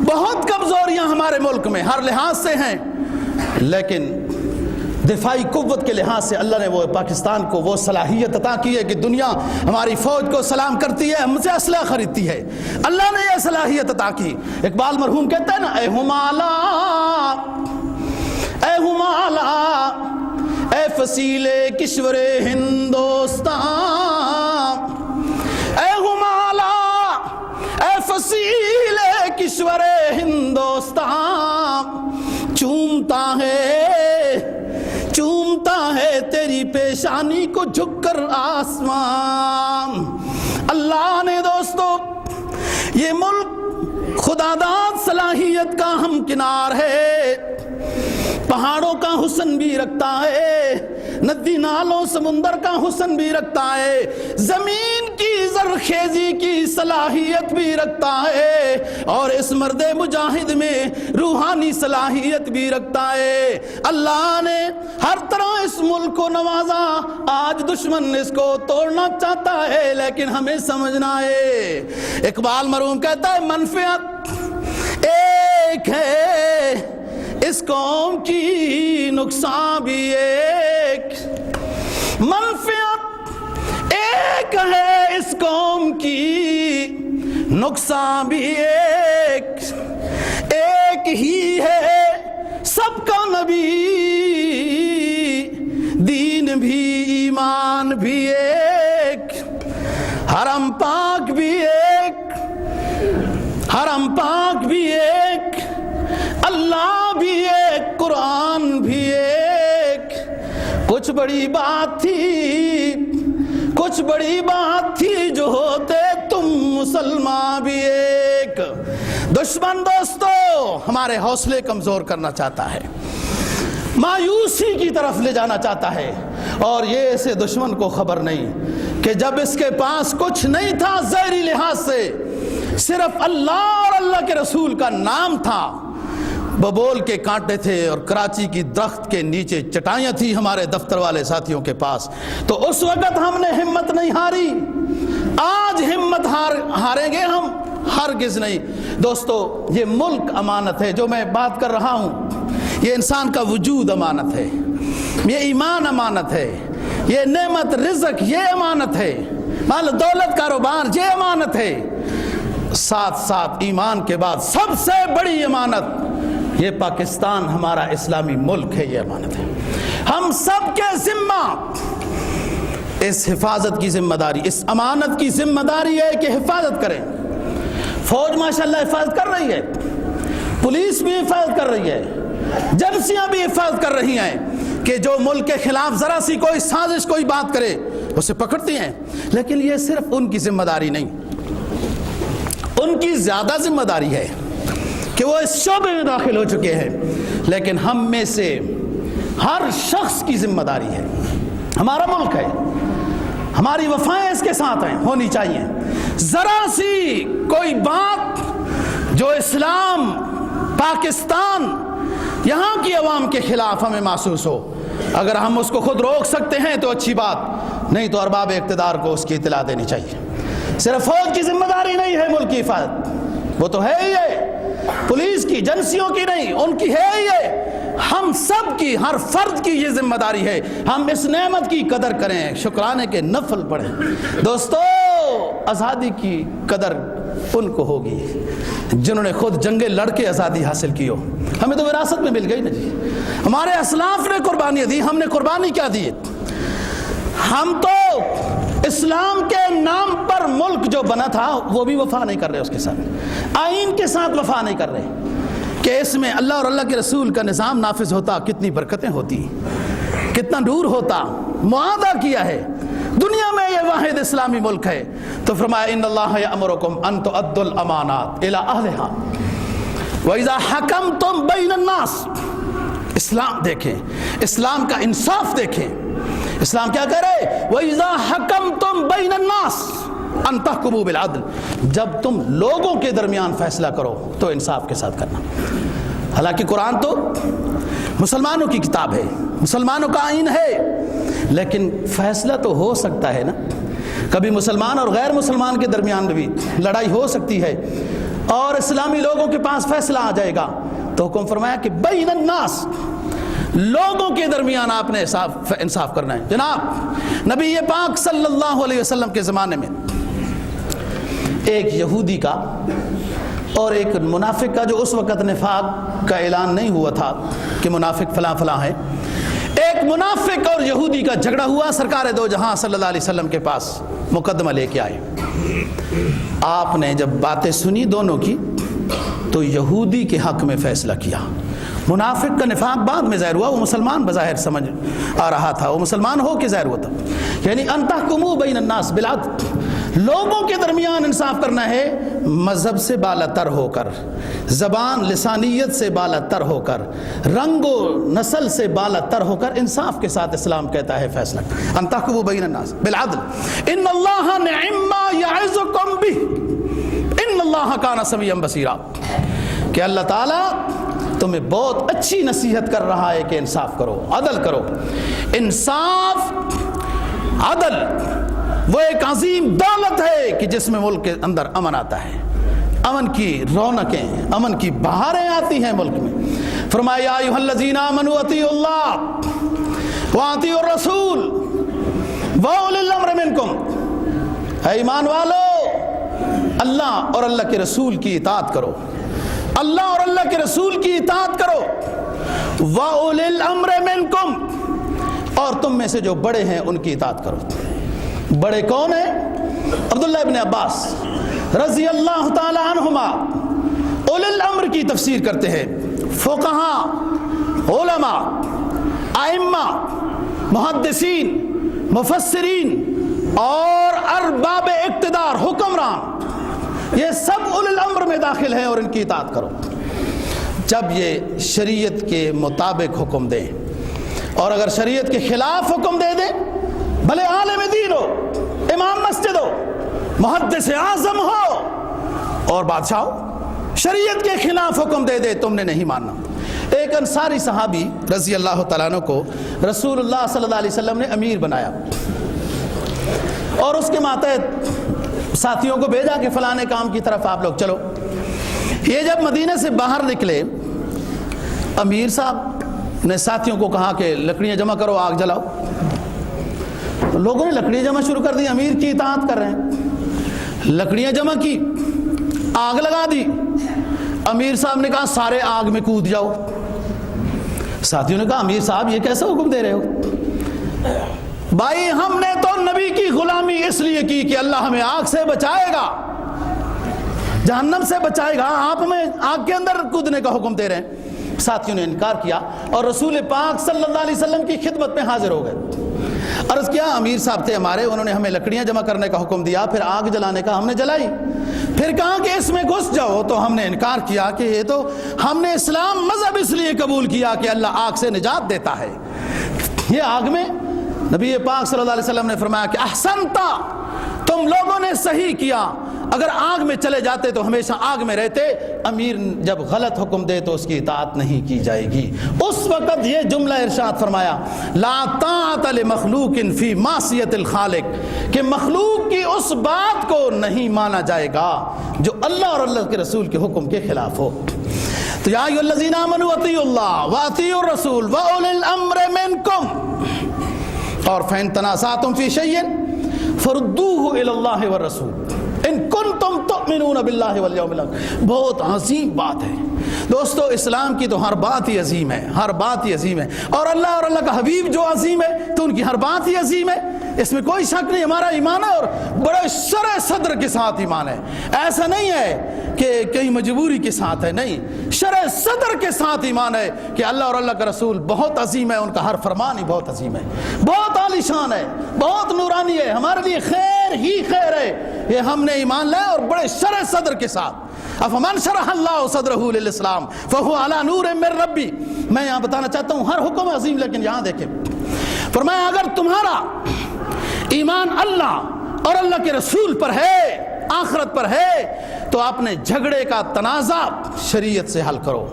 بہت کمزوریاں ہمارے ملک میں ہر لحاظ سے ہیں، لیکن دفاعی قوت کے لحاظ سے اللہ نے وہ پاکستان کو وہ صلاحیت عطا کی ہے کہ دنیا ہماری فوج کو سلام کرتی ہے، ہم سے اسلحہ خریدتی ہے۔ اللہ نے یہ صلاحیت عطا کی۔ اقبال مرحوم کہتا ہے نا، اے ہمالا اے ہمالا اے فصیل کشور ہندوستان، اے ہمالا اے فصیل کشور ہندوستان، چومتا ہے تیری پیشانی کو جھک کر آسمان۔ اللہ نے دوستو یہ ملک خداداد صلاحیت کا ہم کنار ہے، پہاڑوں کا حسن بھی رکھتا ہے، ندی نالوں سمندر کا حسن بھی رکھتا ہے، زمین کی زرخیزی کی صلاحیت بھی رکھتا ہے، اور اس مرد مجاہد میں روحانی صلاحیت بھی رکھتا ہے۔ اللہ نے ہر طرح اس ملک کو نوازا، آج دشمن اس کو توڑنا چاہتا ہے، لیکن ہمیں سمجھنا ہے۔ اقبال مرحوم کہتا ہے منفعت ایک ہے اس قوم کی، نقصان بھی ایک، منفعت ایک ہے اس قوم کی، نقصان بھی ایک، ایک ہی ہے سب کا نبی، دین بھی ایمان بھی ایک، حرم پاک بھی ایک، حرم پاک بھی ایک، اللہ بھی ایک، قرآن بھی ایک۔ کچھ بڑی بات تھی جو ہوتے تم مسلمان بھی ایک۔ دشمن دوستو ہمارے حوصلے کمزور کرنا چاہتا ہے، مایوسی کی طرف لے جانا چاہتا ہے، اور یہ اسے دشمن کو خبر نہیں کہ جب اس کے پاس کچھ نہیں تھا ظاہری لحاظ سے، صرف اللہ اور اللہ کے رسول کا نام تھا، ببول کے کانٹے تھے اور کراچی کی درخت کے نیچے چٹائیاں تھیں ہمارے دفتر والے ساتھیوں کے پاس، تو اس وقت ہم نے ہمت نہیں ہاری، آج ہمت ہاریں گے ہم؟ ہرگز نہیں۔ دوستو یہ ملک امانت ہے، جو میں بات کر رہا ہوں یہ انسان کا وجود امانت ہے، یہ ایمان امانت ہے، یہ نعمت رزق یہ امانت ہے، مال دولت کاروبار یہ امانت ہے، ساتھ ساتھ ایمان کے بعد سب سے بڑی امانت یہ پاکستان ہمارا اسلامی ملک ہے، یہ امانت ہے۔ ہم سب کے ذمہ اس حفاظت کی ذمہ داری، اس امانت کی ذمہ داری ہے کہ حفاظت کریں۔ فوج ماشاءاللہ حفاظت کر رہی ہے، پولیس بھی حفاظت کر رہی ہے، ایجنسیاں بھی حفاظت کر رہی ہیں کہ جو ملک کے خلاف ذرا سی کوئی سازش کوئی بات کرے اسے پکڑتی ہیں، لیکن یہ صرف ان کی ذمہ داری نہیں، ان کی زیادہ ذمہ داری ہے کہ وہ اس شعبے میں داخل ہو چکے ہیں، لیکن ہم میں سے ہر شخص کی ذمہ داری ہے۔ ہمارا ملک ہے، ہماری وفائیں اس کے ساتھ ہیں، ہونی چاہیے۔ ذرا سی کوئی بات جو اسلام، پاکستان، یہاں کی عوام کے خلاف ہمیں محسوس ہو، اگر ہم اس کو خود روک سکتے ہیں تو اچھی بات، نہیں تو ارباب اقتدار کو اس کی اطلاع دینی چاہیے۔ صرف فوج کی ذمہ داری نہیں ہے ملک کی حفاظت، وہ تو ہے ہی ہے، پولیس کی، ایجنسیوں کی نہیں، ان کی ہے ہی ہے، ہم سب کی، ہر فرد کی یہ ذمہ داری ہے۔ ہم اس نعمت کی قدر کریں، شکرانے کے نفل پڑھیں۔ دوستو آزادی کی قدر ان کو ہوگی جنہوں نے خود جنگیں لڑ کے آزادی حاصل کی ہو، ہمیں تو وراثت میں مل گئی نا جی، ہمارے اسلاف نے قربانیاں دی، ہم نے قربانی کیا دی؟ ہم تو اسلام کے نام پر ملک جو بنا تھا وہ بھی وفا نہیں کر رہے، اس کے ساتھ آئین کے ساتھ وفا نہیں کر رہے کہ اس میں اللہ اور اللہ کے رسول کا نظام نافذ ہوتا، کتنی برکتیں ہوتی، کتنا نور ہوتا، معاہدہ کیا ہے، دنیا میں یہ واحد اسلامی ملک ہے۔ تو فرمایا ان اللہ یأمرکم ان تؤدوا الامانات الی اہلھا واذا حکمتم بین الناس۔ اسلام دیکھیں، اسلام کا انصاف دیکھیں، اسلام کیا کہہ رہے؟ وَإِذَا حَكَمْتُمْ بَيْنَ النَّاسِ أَن تَحْكُمُوا بِالْعَدْلِ، جب تم لوگوں کے درمیان فیصلہ کرو تو انصاف کے ساتھ کرنا۔ حالانکہ قرآن تو مسلمانوں کی کتاب ہے، مسلمانوں کا آئین ہے، لیکن فیصلہ تو ہو سکتا ہے نا، کبھی مسلمان اور غیر مسلمان کے درمیان بھی لڑائی ہو سکتی ہے، اور اسلامی لوگوں کے پاس فیصلہ آ جائے گا تو حکم فرمایا کہ بین الناس، لوگوں کے درمیان آپ نے انصاف کرنا ہے۔ جناب نبی پاک صلی اللہ علیہ وسلم کے زمانے میں ایک یہودی کا اور ایک منافق کا، جو اس وقت نفاق کا اعلان نہیں ہوا تھا کہ منافق فلاں فلاں ہے، ایک منافق اور یہودی کا جھگڑا ہوا، سرکار دو جہاں صلی اللہ علیہ وسلم کے پاس مقدمہ لے کے آئے۔ آپ نے جب باتیں سنی دونوں کی تو یہودی کے حق میں فیصلہ کیا۔ منافق کا نفاق بعد میں ظاہر ہوا، وہ مسلمان بظاہر سمجھ آ رہا تھا، وہ مسلمان ہو کے ظاہر ہوا تھا، یعنی ان تحکموا بین الناس بالعدل، لوگوں کے درمیان انصاف کرنا ہے، مذہب سے بالا تر ہو کر، زبان لسانیت سے بالا تر ہو کر، رنگ و نسل سے بالا تر ہو کر، انصاف کے ساتھ اسلام کہتا ہے فیصلہ ان تحکموا بین الناس بالعدل ان اللہ نعم ما یعظکم بہ ان اللہ کان سمیعا بصیرا، کہ اللہ تعالیٰ تمہیں بہت اچھی نصیحت کر رہا ہے کہ انصاف کرو، عدل کرو۔ انصاف، عدل وہ ایک عظیم دولت ہے کہ جس میں ملک کے اندر امن آتا ہے، امن کی رونقیں، امن کی بہاریں آتی ہیں ملک میں۔ فرمایا یا ایھا الذین آمنوا اطیعوا اللہ واطیعوا الرسول واولی الامر منکم، اے ایمان والو اللہ اور اللہ کے رسول کی اطاعت کرو، اللہ اور اللہ کے رسول کی اطاعت کرو، وَأُولِي الْأَمْرِ مِنْكُمْ، اور تم میں سے جو بڑے ہیں ان کی اطاعت کرو۔ بڑے کون ہیں؟ عبداللہ ابن عباس رضی اللہ تعالی عنہما اولی الامر کی تفسیر کرتے ہیں۔ فقہاء، علماء، ائمہ، محدثین، مفسرین اور ارباب اقتدار، حکمران، یہ سب اولی الامر میں داخل ہیں اور ان کی اطاعت کرو۔ جب یہ شریعت کے مطابق حکم دیں، اور اگر شریعت کے خلاف حکم دے دیں، بھلے عالم دین ہو، امام مسجد ہو، محدث اعظم ہو اور بادشاہ ہو، شریعت کے خلاف حکم دے دے، تم نے نہیں ماننا، ایک انصاری صحابی رضی اللہ تعالیٰ عنہ کو رسول اللہ صلی اللہ علیہ وسلم نے امیر بنایا اور اس کے ماتحت ساتھیوں کو بھیجا کہ فلانے کام کی طرف آپ لوگ چلو۔ یہ جب مدینہ سے باہر نکلے، امیر صاحب نے ساتھیوں کو کہا کہ لکڑیاں جمع کرو، آگ جلاؤ۔ لوگوں نے لکڑیاں جمع شروع کر دی، امیر کی اطاعت کر رہے ہیں۔ لکڑیاں جمع کی، آگ لگا دی۔ امیر صاحب نے کہا سارے آگ میں کود جاؤ۔ ساتھیوں نے کہا امیر صاحب یہ کیسا حکم دے رہے ہو؟ بھائی ہم نے تو نبی کی غلامی اس لیے کی کہ اللہ ہمیں آگ سے بچائے گا، جہنم سے بچائے گا، آپ ہمیں آگ کے اندر کودنے کا حکم دے رہے ہیں۔ ساتھیوں نے انکار کیا اور رسول پاک صلی اللہ علیہ وسلم کی خدمت میں حاضر ہو گئے۔ عرض کیا امیر صاحب تھے ہمارے، انہوں نے ہمیں لکڑیاں جمع کرنے کا حکم دیا، پھر آگ جلانے کا، ہم نے جلائی، پھر کہا کہ اس میں گھس جاؤ تو ہم نے انکار کیا کہ یہ تو ہم نے اسلام مذہب اس لیے قبول کیا کہ اللہ آگ سے نجات دیتا ہے۔ یہ آگ میں نبی پاک صلی اللہ علیہ وسلم نے فرمایا کہ احسنتا، تم لوگوں نے صحیح کیا، اگر آگ میں چلے جاتے تو ہمیشہ آگ میں رہتے۔ امیر جب غلط حکم دے تو اس کی اطاعت نہیں کی جائے گی۔ اس وقت یہ جملہ ارشاد فرمایا لا طاعت لمخلوق فی معصیت الخالق، کہ مخلوق کی اس بات کو نہیں مانا جائے گا جو اللہ اور اللہ کے رسول کے حکم کے خلاف ہو۔ تو یا ایھا الذین آمنوا اطیعوا اللہ واطیعوا الرسول واولی الامر منکم، اور فإن تنازعتم فی شیء فردوہ الی اللہ والرسول ان کنتم تؤمنون باللہ والیوم الآخر۔ بہت عظیم بات ہے دوستو، اسلام کی تو ہر بات ہی عظیم ہے، ہر بات ہی عظیم ہے، اور اللہ کا حبیب جو عظیم ہے تو ان کی ہر بات ہی عظیم ہے، اس میں کوئی شک نہیں۔ ہمارا ایمان ہے اور بڑے شرع صدر کے ساتھ ایمان ہے، ایسا نہیں ہے کہ کہیں مجبوری کے ساتھ ہے، نہیں، شرع صدر کے ساتھ ایمان ہے کہ اللہ اور اللہ کا رسول بہت عظیم ہے، ان کا ہر فرمان ہی بہت عظیم ہے، بہت عالی شان ہے، بہت نورانی ہے، ہمارے لیے خیر ہی خیر ہے، یہ ہم نے ایمان لائے اور بڑے شرع صدر کے ساتھ۔ افمن شرح اللہ صدرہ للاسلام فہو علی نور من ربی۔ میں یہاں بتانا چاہتا ہوں ہر حکم عظیم، لیکن یہاں دیکھیں فرمایا اگر تمہارا ایمان اللہ اور اللہ کے رسول پر ہے، آخرت پر ہے، تو آپ نے جھگڑے کا تنازع شریعت سے حل کرو،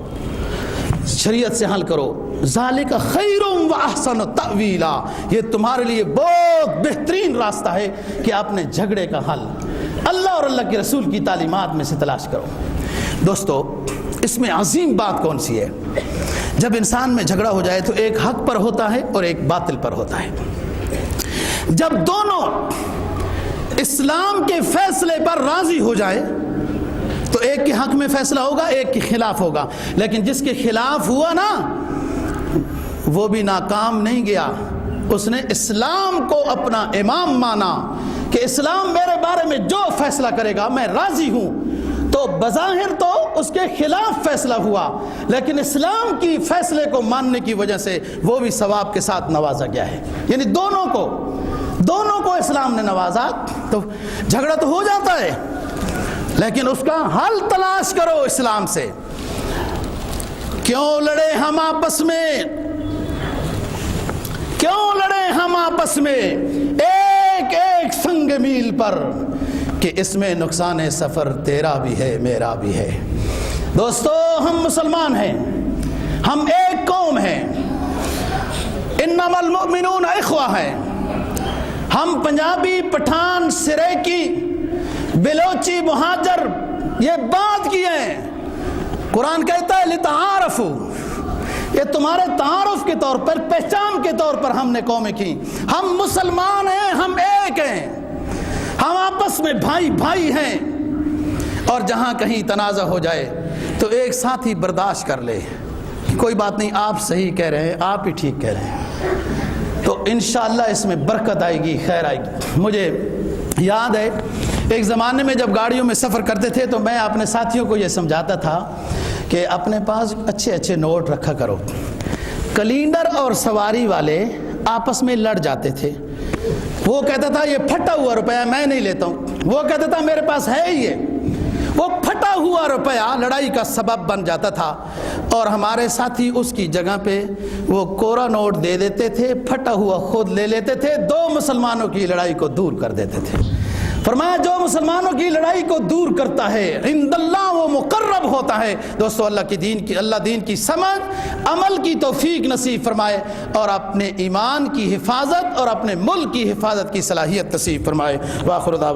شریعت سے حل کرو۔ ذالک خیر و احسن تأویلا، یہ تمہارے لیے بہت بہترین راستہ ہے کہ آپ نے جھگڑے کا حل اللہ اور اللہ کے رسول کی تعلیمات میں سے تلاش کرو۔ دوستو اس میں عظیم بات کون سی ہے؟ جب انسان میں جھگڑا ہو جائے تو ایک حق پر ہوتا ہے اور ایک باطل پر ہوتا ہے۔ جب دونوں اسلام کے فیصلے پر راضی ہو جائے تو ایک کے حق میں فیصلہ ہوگا، ایک کے خلاف ہوگا، لیکن جس کے خلاف ہوا نا وہ بھی ناکام نہیں گیا، اس نے اسلام کو اپنا امام مانا کہ اسلام میرے بارے میں جو فیصلہ کرے گا میں راضی ہوں، تو بظاہر تو اس کے خلاف فیصلہ ہوا، لیکن اسلام کی فیصلے کو ماننے کی وجہ سے وہ بھی ثواب کے ساتھ نوازا گیا ہے۔ یعنی دونوں کو اسلام نے نوازا، تو جھگڑا تو ہو جاتا ہے لیکن اس کا حل تلاش کرو اسلام سے۔ کیوں لڑے ہم آپس میں، کیوں لڑے ہم آپس میں ایک ایک سنگ میل پر، کہ اس میں نقصان سفر تیرا بھی ہے میرا بھی ہے۔ دوستو ہم مسلمان ہیں، ہم ایک قوم ہیں، انما المؤمنون اخوہ ہیں، ہم پنجابی، پٹھان، سریکی، بلوچی، مہاجر یہ بات کیے ہیں۔ قرآن کہتا ہے لتعارفوا، یہ تمہارے تعارف کے طور پر، پہچان کے طور پر ہم نے قومیں کی۔ ہم مسلمان ہیں، ہم ایک ہیں، ہم آپس میں بھائی بھائی ہیں، اور جہاں کہیں تنازع ہو جائے تو ایک ساتھ ہی برداشت کر لے، کوئی بات نہیں، آپ صحیح کہہ رہے ہیں، آپ ہی ٹھیک کہہ رہے ہیں، تو انشاءاللہ اس میں برکت آئے گی، خیر آئے گی۔ مجھے یاد ہے ایک زمانے میں جب گاڑیوں میں سفر کرتے تھے تو میں اپنے ساتھیوں کو یہ سمجھاتا تھا کہ اپنے پاس اچھے اچھے نوٹ رکھا کرو۔ کلینڈر اور سواری والے آپس میں لڑ جاتے تھے، وہ کہتا تھا یہ پھٹا ہوا روپیہ میں نہیں لیتا ہوں، وہ کہتا تھا میرے پاس ہے ہی ہے، وہ پھٹا ہوا روپیہ لڑائی کا سبب بن جاتا تھا، اور ہمارے ساتھی اس کی جگہ پہ وہ کورا نوٹ دے دیتے تھے، پھٹا ہوا خود لے لیتے تھے، دو مسلمانوں کی لڑائی کو دور کر دیتے تھے۔ فرمایا جو مسلمانوں کی لڑائی کو دور کرتا ہے عند اللہ وہ مقرب ہوتا ہے۔ دوستو اللہ دین کی سمجھ عمل کی توفیق نصیب فرمائے اور اپنے ایمان کی حفاظت اور اپنے ملک کی حفاظت کی صلاحیت نصیب فرمائے۔ وآخر دعوانا